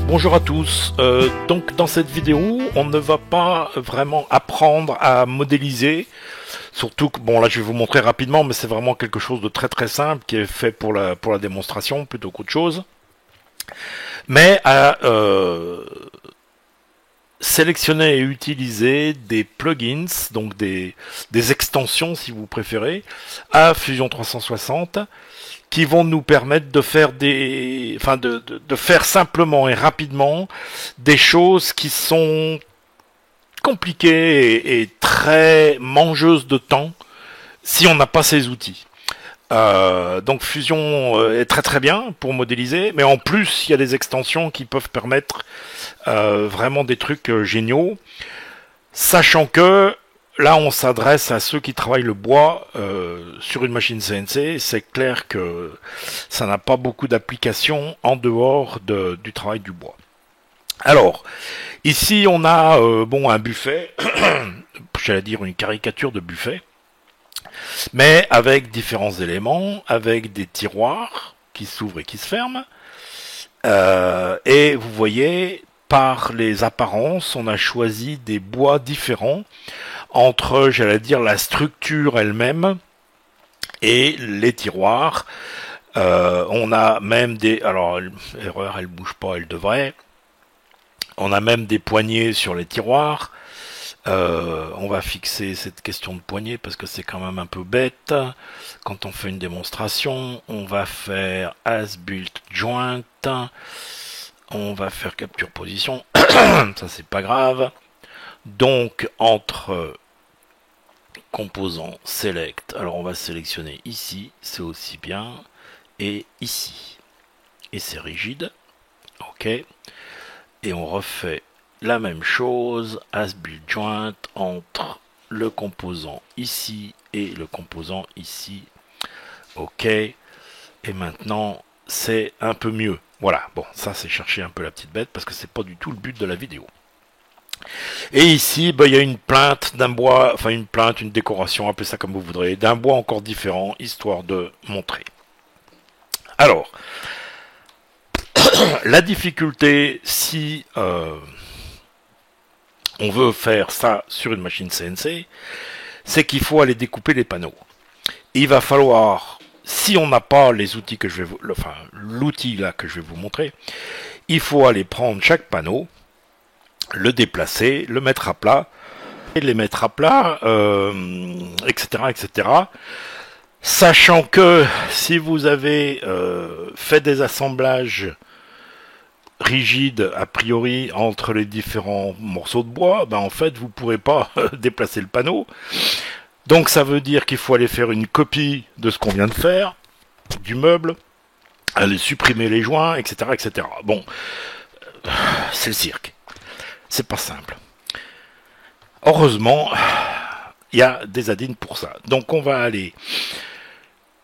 Bonjour à tous, donc dans cette vidéo on ne va pas vraiment apprendre à modéliser, surtout que, bon là je vais vous montrer rapidement mais c'est vraiment quelque chose de très très simple qui est fait pour la démonstration plutôt qu'autre chose, mais à sélectionner et utiliser des plugins, donc des extensions si vous préférez, à Fusion 360 qui vont nous permettre de faire de faire simplement et rapidement des choses qui sont compliquées et très mangeuses de temps si on n'a pas ces outils. Donc Fusion est très très bien pour modéliser, mais en plus il y a des extensions qui peuvent permettre vraiment des trucs géniaux, sachant que là, on s'adresse à ceux qui travaillent le bois sur une machine CNC. C'est clair que ça n'a pas beaucoup d'applications en dehors du travail du bois. Alors, ici, on a un buffet, j'allais dire une caricature de buffet, mais avec différents éléments, avec des tiroirs qui s'ouvrent et qui se ferment. Et vous voyez, par les apparences, on a choisi des bois différents entre, j'allais dire, la structure elle-même et les tiroirs. On a même des... Alors, erreur, elle bouge pas, elle devrait. On a même des poignées sur les tiroirs. On va fixer cette question de poignée parce que c'est quand même un peu bête. Quand on fait une démonstration, on va faire as built joint. On va faire capture position. Ça, c'est pas grave. Donc, entre composant select, alors on va sélectionner ici, c'est aussi bien, et ici, et c'est rigide, ok, et on refait la même chose, as build joint, entre le composant ici et le composant ici, ok, et maintenant c'est un peu mieux, voilà, bon, ça c'est chercher un peu la petite bête, parce que c'est pas du tout le but de la vidéo. Et ici, il y a une plainte d'un bois, enfin une plainte, une décoration, appelez ça comme vous voudrez, d'un bois encore différent, histoire de montrer. Alors, la difficulté, si on veut faire ça sur une machine CNC, c'est qu'il faut aller découper les panneaux. Il va falloir, si on n'a pas les outils que je vais vous, l'outil là que je vais vous montrer, il faut aller prendre chaque panneau, le déplacer, le mettre à plat, et les mettre à plat, etc., etc. Sachant que si vous avez fait des assemblages rigides a priori entre les différents morceaux de bois, en fait vous ne pourrez pas déplacer le panneau. Donc ça veut dire qu'il faut aller faire une copie de ce qu'on vient de faire, du meuble, aller supprimer les joints, etc., etc. Bon, c'est le cirque. C'est pas simple. Heureusement, il y a des add-ins pour ça. Donc on va aller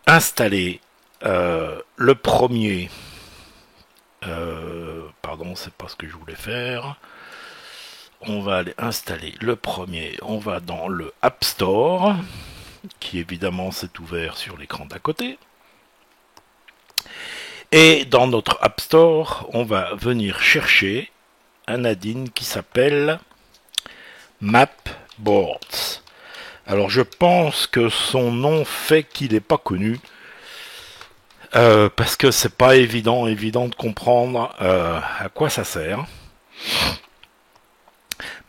installer le premier. Pardon, c'est pas ce que je voulais faire. On va aller installer le premier. On va dans le App Store, qui évidemment s'est ouvert sur l'écran d'à côté. Et dans notre App Store, on va venir chercher un add-in qui s'appelle Mapboards. Alors je pense que son nom fait qu'il n'est pas connu, parce que c'est pas évident de comprendre à quoi ça sert.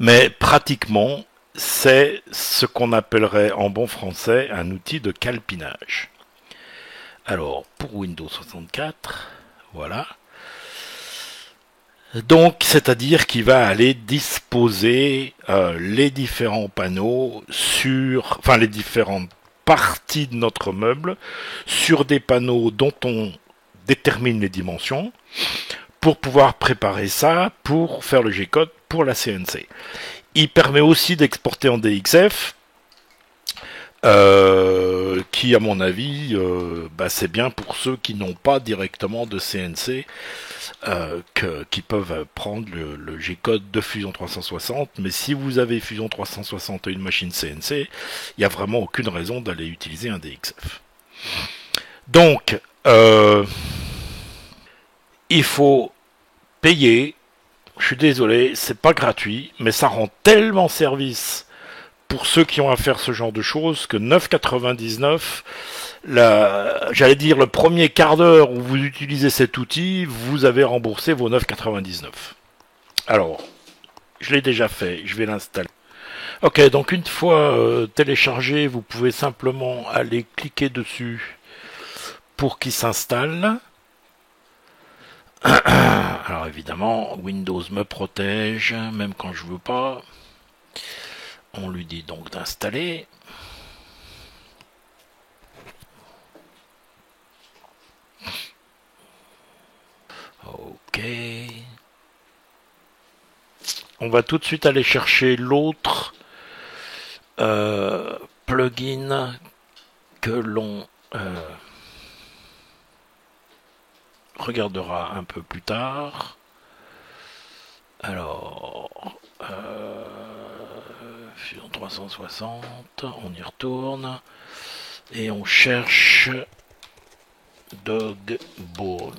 Mais pratiquement, c'est ce qu'on appellerait en bon français un outil de calpinage. Alors pour Windows 64, voilà. Donc, c'est-à-dire qu'il va aller disposer les différents panneaux sur, enfin les différentes parties de notre meuble sur des panneaux dont on détermine les dimensions pour pouvoir préparer ça pour faire le G-code pour la CNC. Il permet aussi d'exporter en DXF qui à mon avis c'est bien pour ceux qui n'ont pas directement de CNC, qui peuvent prendre le G-code de Fusion 360, mais si vous avez Fusion 360 et une machine CNC, il n'y a vraiment aucune raison d'aller utiliser un DXF. Donc il faut payer, je suis désolé, c'est pas gratuit, mais ça rend tellement service pour ceux qui ont à faire ce genre de choses que 9,99, j'allais dire le premier quart d'heure où vous utilisez cet outil, vous avez remboursé vos 9,99. Alors, je l'ai déjà fait, je vais l'installer. Ok, donc une fois téléchargé, vous pouvez simplement aller cliquer dessus pour qu'il s'installe. Alors évidemment, Windows me protège, même quand je veux pas. On lui dit donc d'installer. Ok. On va tout de suite aller chercher l'autre plugin que l'on regardera un peu plus tard. Alors, Fusion 360, on y retourne et on cherche Dog Bones.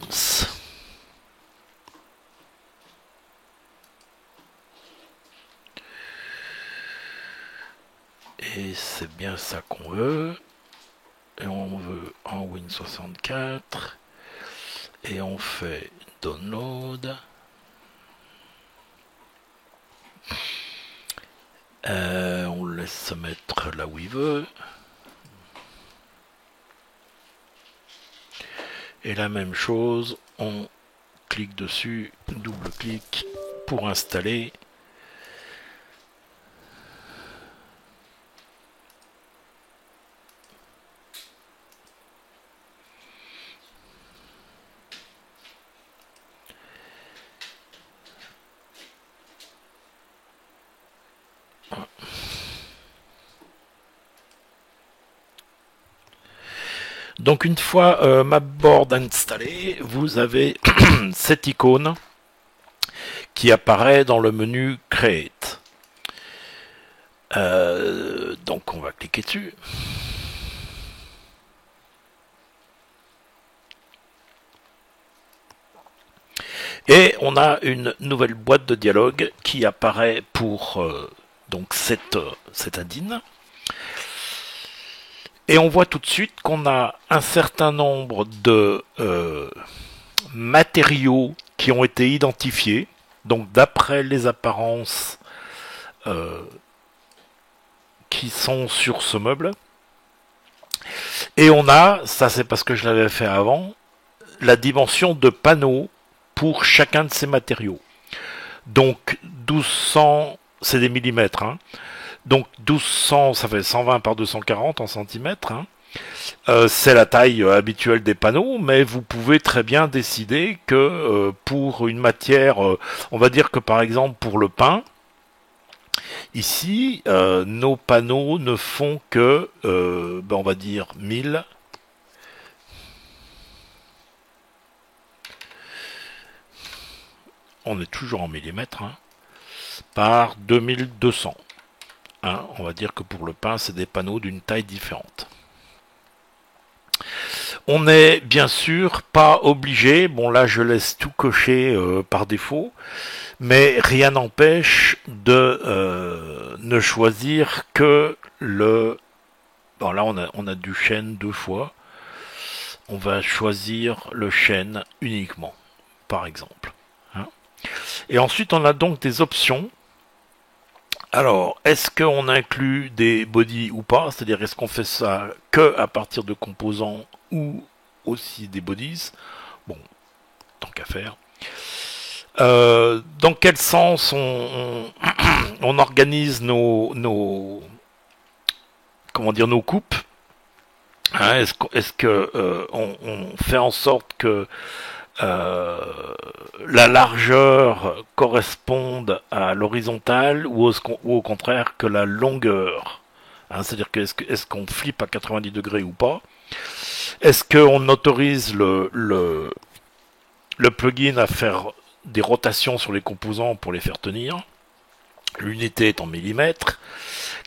Et c'est bien ça qu'on veut. Et on veut en Win64. Et on fait Download. On laisse se mettre là où il veut. Et la même chose, on clique dessus, double-clic pour installer. Donc une fois Mapboard installé, vous avez cette icône qui apparaît dans le menu Create. Donc on va cliquer dessus. Et on a une nouvelle boîte de dialogue qui apparaît pour donc cette add-in. Et on voit tout de suite qu'on a un certain nombre de matériaux qui ont été identifiés. Donc d'après les apparences qui sont sur ce meuble. Et on a, ça c'est parce que je l'avais fait avant, la dimension de panneaux pour chacun de ces matériaux. Donc 1200, c'est des millimètres, hein. Donc 1200, ça fait 120 par 240 en centimètres, hein. C'est la taille habituelle des panneaux, mais vous pouvez très bien décider que pour une matière, on va dire que par exemple pour le pain, ici, nos panneaux ne font que, on va dire 1000. On est toujours en millimètres, hein, par 2200. Hein, on va dire que pour le pain, c'est des panneaux d'une taille différente. On n'est bien sûr pas obligé, bon là je laisse tout cocher par défaut, mais rien n'empêche de ne choisir que le... Bon là on a du chêne 2 fois, on va choisir le chêne uniquement, par exemple. Hein. Et ensuite on a donc des options. Alors, est-ce qu'on inclut des bodies ou pas? C'est-à-dire, est-ce qu'on fait ça que à partir de composants ou aussi des bodies? Bon, tant qu'à faire. Dans quel sens on organise nos coupes, hein, est-ce que on fait en sorte que la largeur corresponde à l'horizontale ou au contraire que la longueur, Hein, c'est-à-dire que est-ce qu'on flippe à 90 degrés ou pas? Est-ce qu'on autorise le plugin à faire des rotations sur les composants pour les faire tenir? L'unité est en millimètres.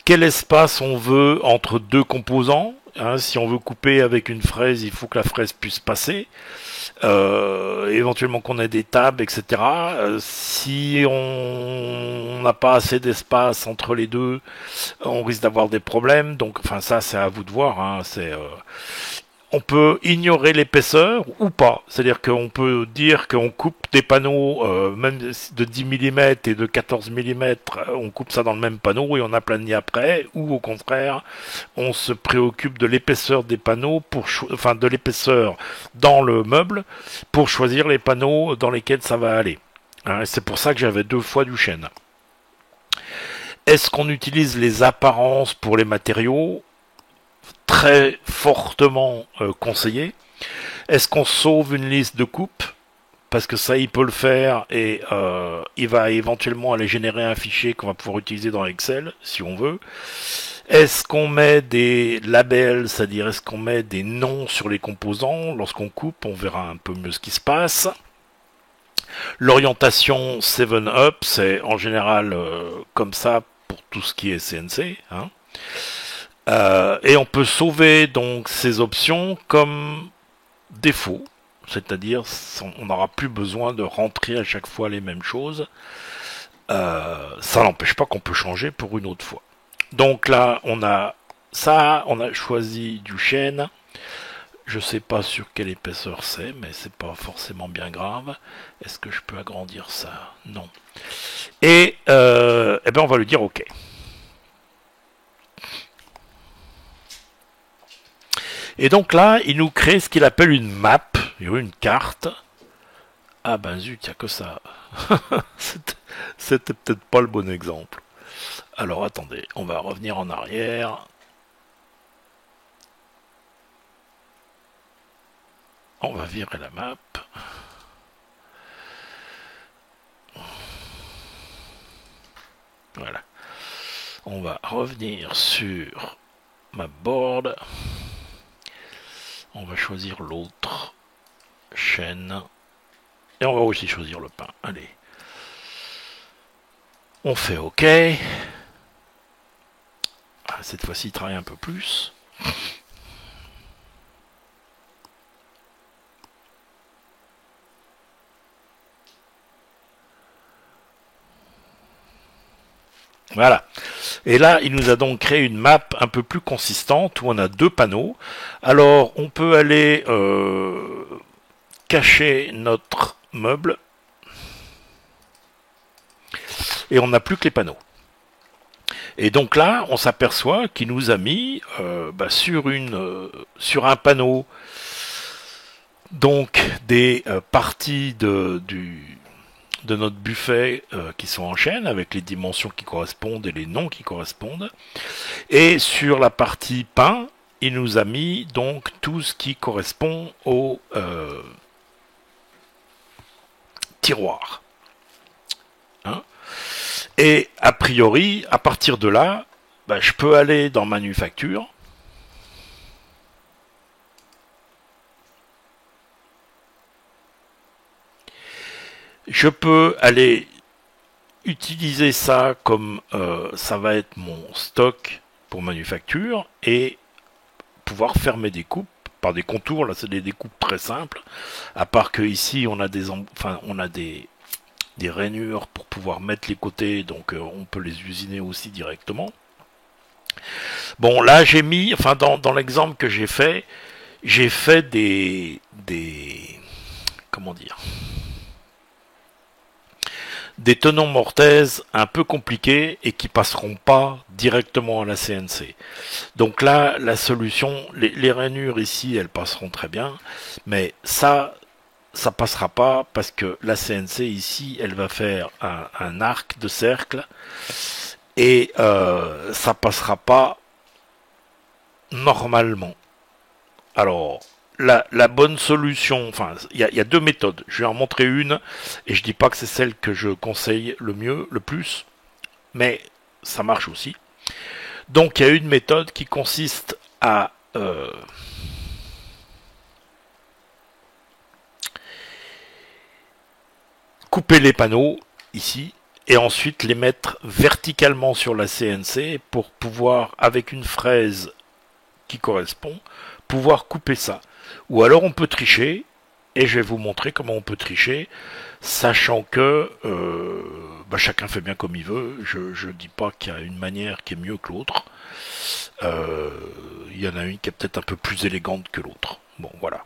Quel espace on veut entre deux composants? Hein, si on veut couper avec une fraise, il faut que la fraise puisse passer. Éventuellement qu'on ait des tables, etc. Si on n'a pas assez d'espace entre les deux, on risque d'avoir des problèmes. Donc, enfin, ça, c'est à vous de voir. Hein. On peut ignorer l'épaisseur ou pas. C'est-à-dire qu'on peut dire qu'on coupe des panneaux, même de 10 mm et de 14 mm, on coupe ça dans le même panneau et on aplanit après, ou au contraire, on se préoccupe de l'épaisseur des panneaux, enfin de l'épaisseur dans le meuble, pour choisir les panneaux dans lesquels ça va aller. Hein, c'est pour ça que j'avais 2 fois du chêne. Est-ce qu'on utilise les apparences pour les matériaux? Très fortement conseillé. Est-ce qu'on sauve une liste de coupes? Parce que ça, il peut le faire et il va éventuellement aller générer un fichier qu'on va pouvoir utiliser dans Excel, si on veut. Est-ce qu'on met des labels, c'est-à-dire est-ce qu'on met des noms sur les composants? Lorsqu'on coupe, on verra un peu mieux ce qui se passe. L'orientation 7-up, c'est en général comme ça pour tout ce qui est CNC. Hein. Et on peut sauver donc ces options comme défaut, c'est-à-dire on n'aura plus besoin de rentrer à chaque fois les mêmes choses. Ça n'empêche pas qu'on peut changer pour une autre fois. Donc là, on a ça, on a choisi du chêne. Je sais pas sur quelle épaisseur c'est, mais c'est pas forcément bien grave. Est-ce que je peux agrandir ça? Non. Et eh ben on va lui dire OK. Et donc là, il nous crée ce qu'il appelle une map, une carte. Ah ben zut, il n'y a que ça. C'était peut-être pas le bon exemple. Alors attendez, on va revenir en arrière. On va virer la map. Voilà. On va revenir sur Mapboard. On va choisir l'autre chaîne. Et on va aussi choisir le pain. Allez. On fait OK. Cette fois-ci, il travaille un peu plus. Voilà. Et là, il nous a donc créé une map un peu plus consistante où on a 2 panneaux. Alors, on peut aller cacher notre meuble et on n'a plus que les panneaux. Et donc là, on s'aperçoit qu'il nous a mis sur un panneau donc des parties de notre buffet qui sont en chaîne avec les dimensions qui correspondent et les noms qui correspondent. Et sur la partie pain, il nous a mis donc tout ce qui correspond au tiroir. Hein? Et a priori, à partir de là, je peux aller dans Manufacture. Je peux aller utiliser ça comme ça va être mon stock pour Manufacture et pouvoir faire mes découpes par des contours. Là, c'est des découpes très simples. À part que ici, on a des rainures pour pouvoir mettre les côtés, donc on peut les usiner aussi directement. Bon, là, j'ai mis, dans l'exemple que j'ai fait des comment dire, des tenons mortaises un peu compliqués et qui passeront pas directement à la CNC. Donc là, la solution, les rainures ici, elles passeront très bien, mais ça passera pas parce que la CNC ici, elle va faire un arc de cercle et ça passera pas normalement. Alors, la bonne solution, il y a 2 méthodes. Je vais en montrer une, et je dis pas que c'est celle que je conseille le plus, mais ça marche aussi. Donc il y a une méthode qui consiste à couper les panneaux ici et ensuite les mettre verticalement sur la CNC pour pouvoir, avec une fraise qui correspond, pouvoir couper ça. Ou alors on peut tricher, et je vais vous montrer comment on peut tricher, sachant que chacun fait bien comme il veut. Je dis pas qu'il y a une manière qui est mieux que l'autre. Il y en a une qui est peut-être un peu plus élégante que l'autre. Bon, voilà.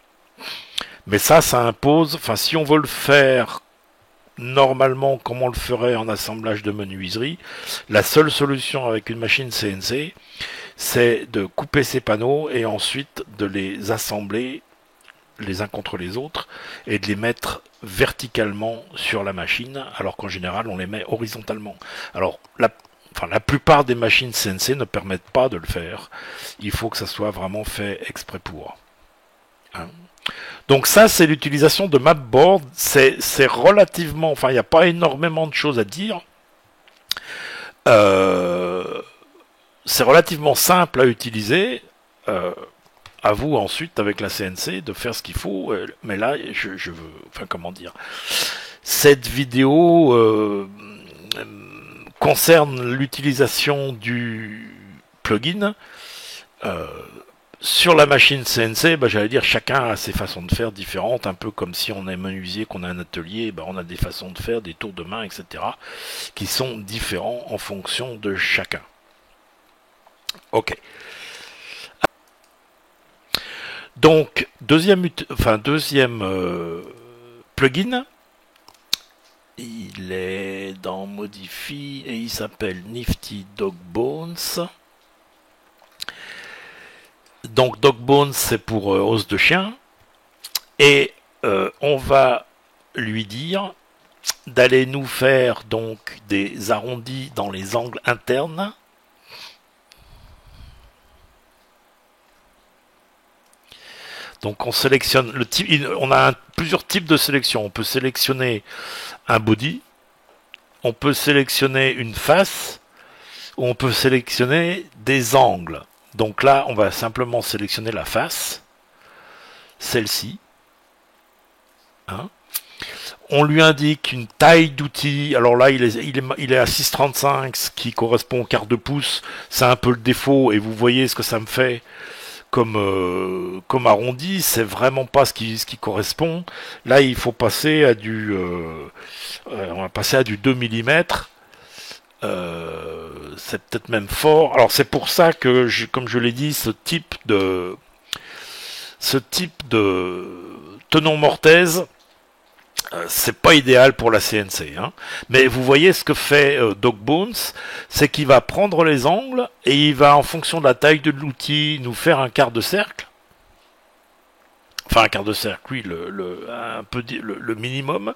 Mais ça impose, enfin si on veut le faire normalement comme on le ferait en assemblage de menuiserie, la seule solution avec une machine CNC, c'est de couper ces panneaux et ensuite de les assembler les uns contre les autres et de les mettre verticalement sur la machine, alors qu'en général on les met horizontalement. Alors la plupart des machines CNC ne permettent pas de le faire. Il faut que ça soit vraiment fait exprès pour. Hein. Donc ça, c'est l'utilisation de Mapboard. C'est relativement... Enfin, il n'y a pas énormément de choses à dire. C'est relativement simple à utiliser. À vous ensuite, avec la CNC, de faire ce qu'il faut. Mais là, je veux... Enfin, comment dire... Cette vidéo concerne l'utilisation du plugin. Sur la machine CNC, j'allais dire, chacun a ses façons de faire différentes, un peu comme si on est menuisier, qu'on a un atelier, on a des façons de faire, des tours de main, etc., qui sont différents en fonction de chacun. Ok. Donc, deuxième plugin, il est dans Modify et il s'appelle Nifty Dog Bones. Donc Dog Bones, c'est pour os de chien. Et on va lui dire d'aller nous faire donc des arrondis dans les angles internes. Donc on sélectionne le type. On a plusieurs types de sélection. On peut sélectionner un body, on peut sélectionner une face, ou on peut sélectionner des angles. Donc là, on va simplement sélectionner la face, celle-ci. Hein. On lui indique une taille d'outil. Alors là, il est à 6,35, ce qui correspond au quart de pouce. C'est un peu le défaut, et vous voyez ce que ça me fait comme arrondi. C'est vraiment pas ce qui correspond. Là, il faut passer à du... on va passer à du 2 mm. C'est peut-être même fort. Alors c'est pour ça que, comme je l'ai dit, ce type de tenon mortaise, c'est pas idéal pour la CNC. Hein. Mais vous voyez ce que fait Dog Bones, c'est qu'il va prendre les angles et il va, en fonction de la taille de l'outil, nous faire un quart de cercle. Enfin un quart de cercle, oui, le minimum.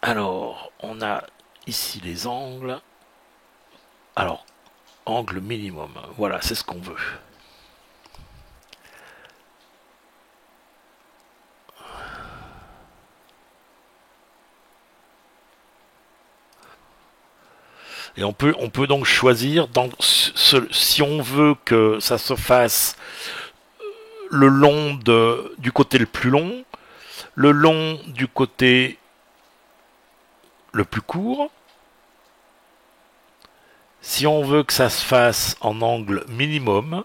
Alors, on a ici les angles. Alors, angle minimum. Voilà, c'est ce qu'on veut. Et on peut donc choisir, si on veut que ça se fasse le long du côté le plus long, le long du côté le plus court. Si on veut que ça se fasse en angle minimum,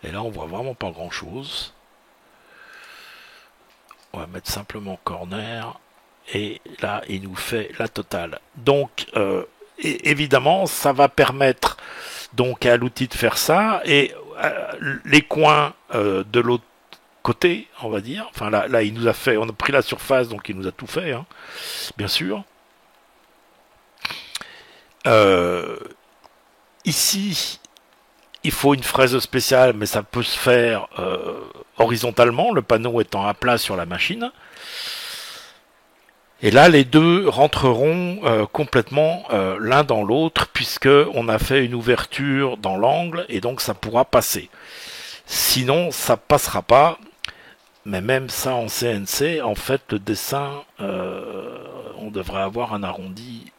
et là on voit vraiment pas grand chose. On va mettre simplement corner et là il nous fait la totale. Donc évidemment ça va permettre donc à l'outil de faire ça, et les coins de l'autre côté, on va dire. Enfin là il nous a fait, on a pris la surface, donc il nous a tout fait, hein, bien sûr. Ici, il faut une fraise spéciale, mais ça peut se faire horizontalement, le panneau étant à plat sur la machine. Et là, les deux rentreront complètement l'un dans l'autre, puisque on a fait une ouverture dans l'angle, et donc ça pourra passer. Sinon, ça passera pas. Mais même ça en CNC, en fait, le dessin, on devrait avoir un arrondi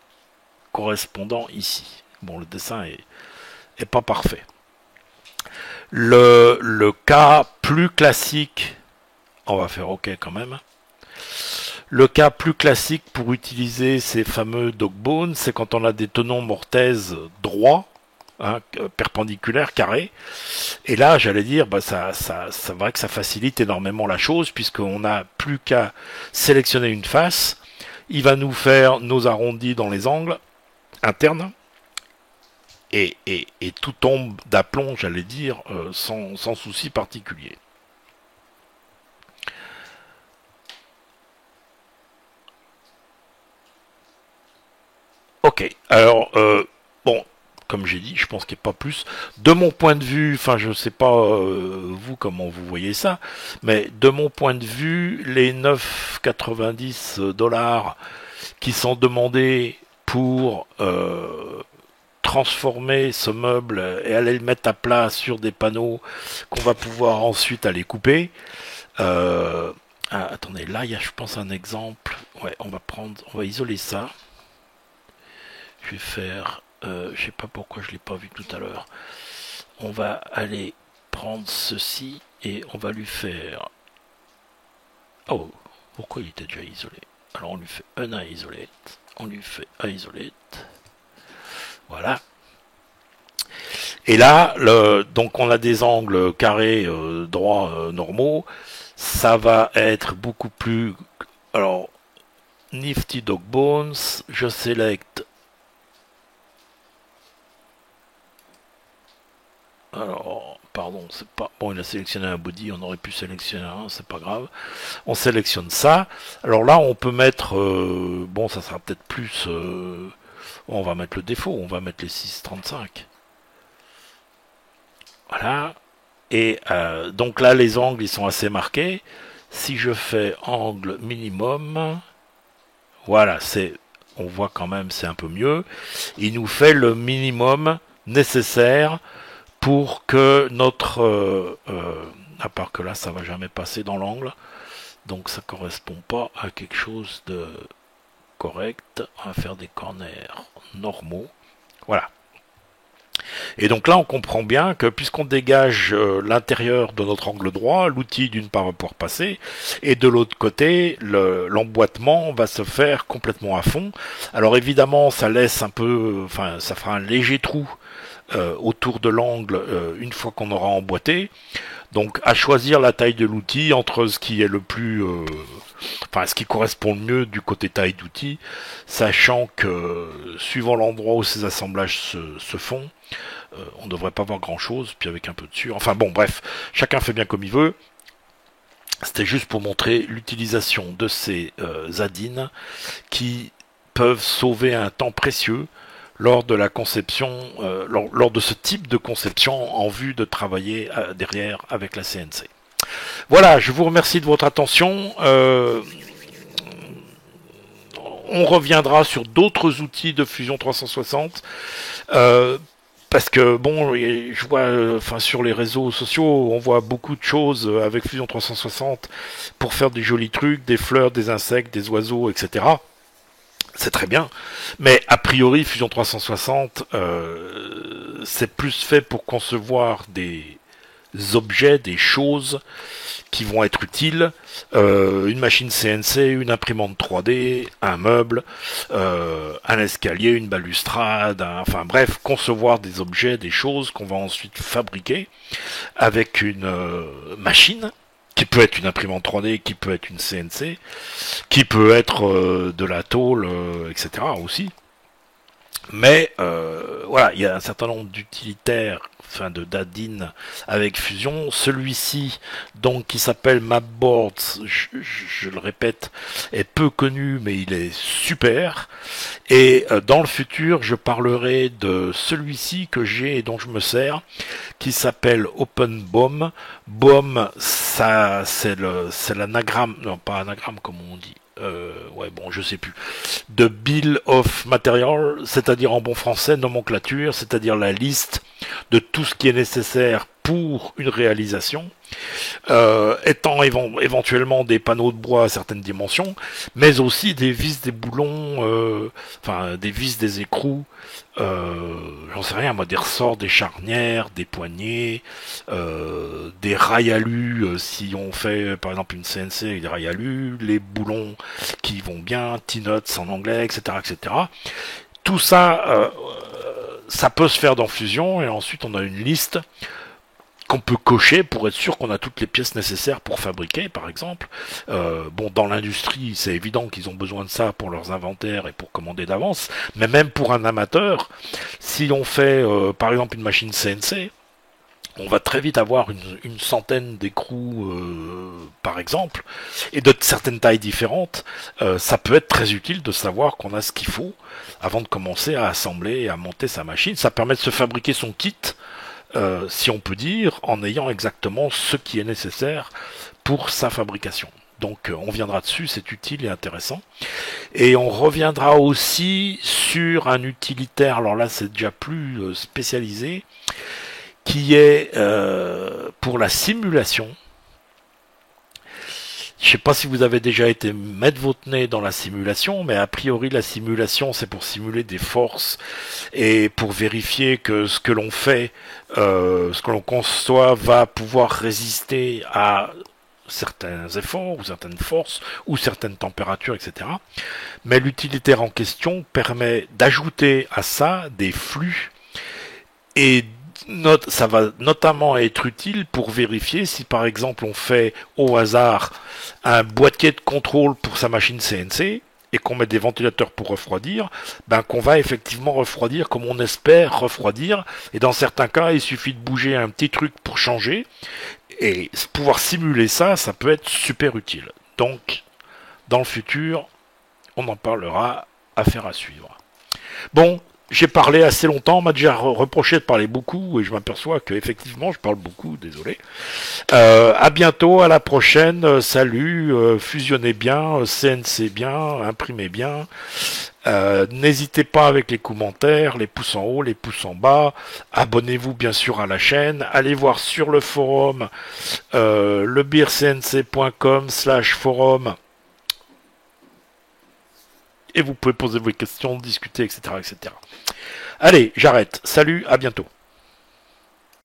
correspondant ici. Bon, le dessin est pas parfait. Le cas plus classique, on va faire OK quand même. Le cas plus classique pour utiliser ces fameux dog bones, c'est quand on a des tenons mortaises droits, hein, perpendiculaires, carrés. Et là, j'allais dire, bah ça vrai que ça facilite énormément la chose, puisqu'on n'a plus qu'à sélectionner une face. Il va nous faire nos arrondis dans les angles internes. Et tout tombe d'aplomb, j'allais dire, sans souci particulier. Ok, alors, bon, comme j'ai dit, je pense qu'il n'y a pas plus. De mon point de vue, enfin, je ne sais pas, vous, comment vous voyez ça, mais de mon point de vue, les 9,90 $ qui sont demandés pour transformer ce meuble et aller le mettre à plat sur des panneaux qu'on va pouvoir ensuite aller couper. Attendez, là il y a, je pense, un exemple. Ouais, on va isoler ça. Je vais faire, je sais pas pourquoi je l'ai pas vu tout à l'heure. On va aller prendre ceci et on va lui faire. Oh, pourquoi il était déjà isolé? Alors on lui fait un isolate, on lui fait un isolate. Voilà. Et là, donc on a des angles carrés droits normaux. Ça va être beaucoup plus. Alors, Nifty Dog Bones, je sélecte. Alors, pardon, c'est pas. Bon, il a sélectionné un body, on aurait pu sélectionner un, c'est pas grave. On sélectionne ça. Alors là, on peut mettre. Bon, ça sera peut-être plus. On va mettre le défaut, on va mettre les 6,35. Voilà. Et donc là, les angles, ils sont assez marqués. Si je fais angle minimum, voilà, on voit quand même, c'est un peu mieux. Il nous fait le minimum nécessaire pour que notre... à part que là, ça va jamais passer dans l'angle. Donc ça correspond pas à quelque chose de correct. On va faire des corners normaux. Voilà. Et donc là, on comprend bien que puisqu'on dégage l'intérieur de notre angle droit, l'outil d'une part va pouvoir passer, et de l'autre côté, l'emboîtement va se faire complètement à fond. Alors évidemment, ça laisse un peu, enfin, ça fera un léger trou autour de l'angle une fois qu'on aura emboîté. Donc à choisir la taille de l'outil entre ce qui est le plus... enfin, ce qui correspond le mieux du côté taille d'outil, sachant que suivant l'endroit où ces assemblages se font, on ne devrait pas voir grand chose, puis avec un peu de sûr. Enfin bon, bref, chacun fait bien comme il veut. C'était juste pour montrer l'utilisation de ces zadines qui peuvent sauver un temps précieux lors de la conception, lors de ce type de conception en vue de travailler derrière avec la CNC. Voilà, je vous remercie de votre attention. On reviendra sur d'autres outils de Fusion 360. Parce que bon, je vois, enfin sur les réseaux sociaux, on voit beaucoup de choses avec Fusion 360 pour faire des jolis trucs, des fleurs, des insectes, des oiseaux, etc. C'est très bien, mais a priori Fusion 360, c'est plus fait pour concevoir des objets, des choses qui vont être utiles, une machine CNC, une imprimante 3D, un meuble, un escalier, une balustrade, enfin bref, concevoir des objets, des choses qu'on va ensuite fabriquer avec une machine, qui peut être une imprimante 3D, qui peut être une CNC, qui peut être de la tôle, etc. aussi. Mais voilà, il y a un certain nombre d'utilitaires, enfin de dadines avec Fusion. Celui-ci, donc qui s'appelle Mapboards, je le répète, est peu connu, mais il est super. Et dans le futur, je parlerai de celui-ci que j'ai et dont je me sers, qui s'appelle OpenBOM. BOM, ça c'est l'anagramme, non pas anagramme comme on dit. Ouais, bon, je sais plus. De Bill of Material, c'est-à-dire en bon français nomenclature, c'est-à-dire la liste de tout ce qui est nécessaire pour une réalisation, étant éventuellement des panneaux de bois à certaines dimensions, mais aussi des vis, des boulons, des vis, des écrous, j'en sais rien, moi, des ressorts, des charnières, des poignées, des rails alus, si on fait par exemple une CNC avec des rails alus, les boulons qui vont bien, T-nuts en anglais, etc., etc. Tout ça, ça peut se faire dans Fusion, et ensuite on a une liste qu'on peut cocher pour être sûr qu'on a toutes les pièces nécessaires pour fabriquer, par exemple. Dans l'industrie, c'est évident qu'ils ont besoin de ça pour leurs inventaires et pour commander d'avance, mais même pour un amateur, si on fait, par exemple, une machine CNC, on va très vite avoir une centaine d'écrous, par exemple, et de certaines tailles différentes. Ça peut être très utile de savoir qu'on a ce qu'il faut avant de commencer à assembler et à monter sa machine. Ça permet de se fabriquer son kit, si on peut dire, en ayant exactement ce qui est nécessaire pour sa fabrication. Donc on viendra dessus, c'est utile et intéressant. Et on reviendra aussi sur un utilitaire, alors là c'est déjà plus spécialisé, qui est pour la simulation. Je sais pas si vous avez déjà été mettre votre nez dans la simulation, mais a priori la simulation c'est pour simuler des forces et pour vérifier que ce que l'on fait, ce que l'on conçoit va pouvoir résister à certains efforts ou certaines forces ou certaines températures, etc. Mais l'utilitaire en question permet d'ajouter à ça des flux et ça va notamment être utile pour vérifier si par exemple on fait au hasard un boîtier de contrôle pour sa machine CNC et qu'on met des ventilateurs pour refroidir, qu'on va effectivement refroidir comme on espère refroidir, et dans certains cas il suffit de bouger un petit truc pour changer, et pouvoir simuler ça, ça peut être super utile. Donc dans le futur on en parlera, affaire à suivre. Bon, j'ai parlé assez longtemps, on m'a déjà reproché de parler beaucoup, et je m'aperçois que effectivement je parle beaucoup, désolé. À bientôt, à la prochaine, salut, fusionnez bien, CNC bien, imprimez bien. N'hésitez pas avec les commentaires, les pouces en haut, les pouces en bas. Abonnez-vous bien sûr à la chaîne. Allez voir sur le forum lebeercnc.com/forum. Et vous pouvez poser vos questions, discuter, etc., etc. Allez, j'arrête. Salut, à bientôt.